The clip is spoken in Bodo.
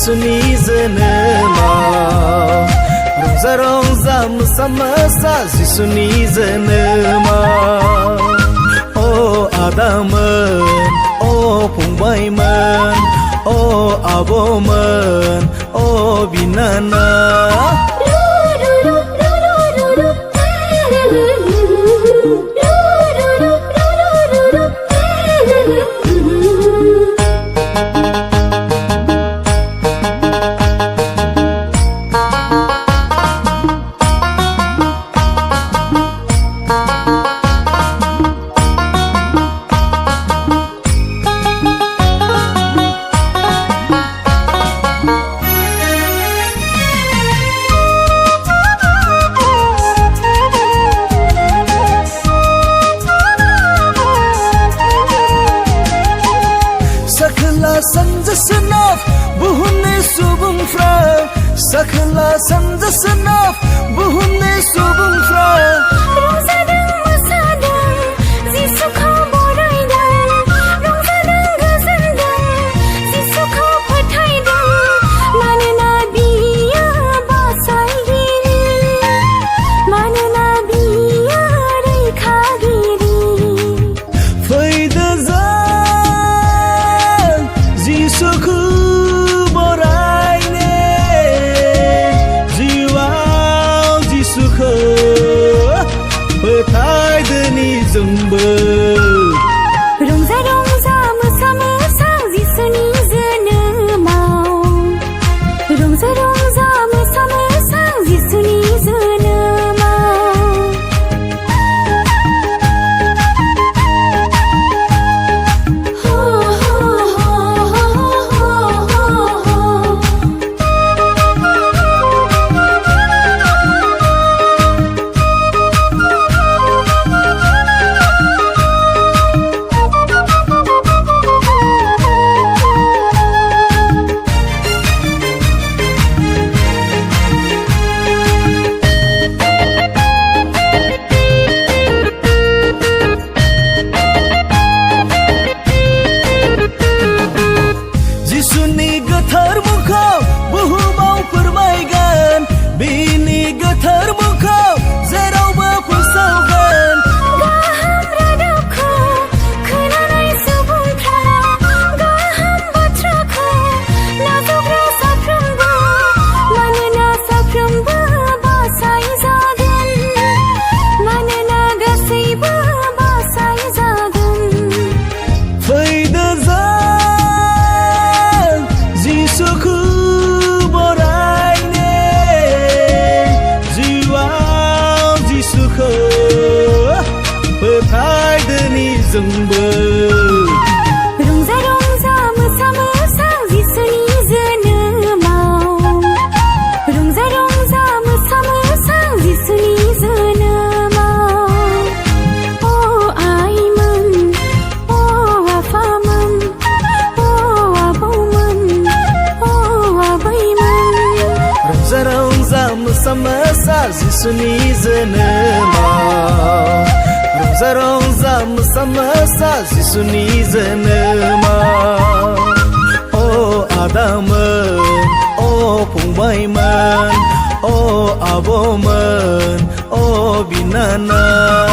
जिसुनि जोनोमाव रंजा रंजा मोसा मोसा जिसुनि जोनोमाव अ आदामोन अ फंबायमोन अ आब'मोन अ बिनानाव साखोला सानजा सोनाब बुहुमनि सुबुंफ्रा साखोला सानजा सोनाब बुहुमनि सुबुंफ्रा रंजादों मोसादों जिसुखौ बरायदों रंजादों गोजोनदों जिसुखौ फोथायदों मानोना बियो बासायगिरि मानोना बियो रैखागिरि फैदो जिसुखौ बरायनो जिउआव जिसुखौ फोथायदोनि जोंबो रंजा रंजा मोसा मोसा जिसुनि जोनोमाव रंजा रंजा मोसा मोसा जिसुनि जिसुनि गोथार मुंखौ बुहुमाव फोरमायगोन बिनि गोथार मुंखौ जेरावबो फोसावगोन गाहाम रादाबखौ खोनानाय सुबुंफ्रा गाहाम बाथ्राखौ नाजावग्रा साफ्रोमबो मानोना साफ्रोमबो बासायजागोन मानोना गासैबो बासायजागोन फैदो जिसुखौ बरायनो जिउआव जिसुखौ फोथायदोनि जोंबो रंजा रंजा मोसा मोसा जिसुनि जोनोमाव रंजा रंजा मोसा मोसा जिसुनि जोनोमाव अ आइमोन अ आफामोन अ आबौमोन अ आबैमोन रंजा रंजा मोसा मोसा जिसुनि जोनोमाव रंजा रंजा मोसा मोसा जिसुनि जोनोमाव अ आदामोन अ फंबायमोन अ आब'मोन अ बिनानाव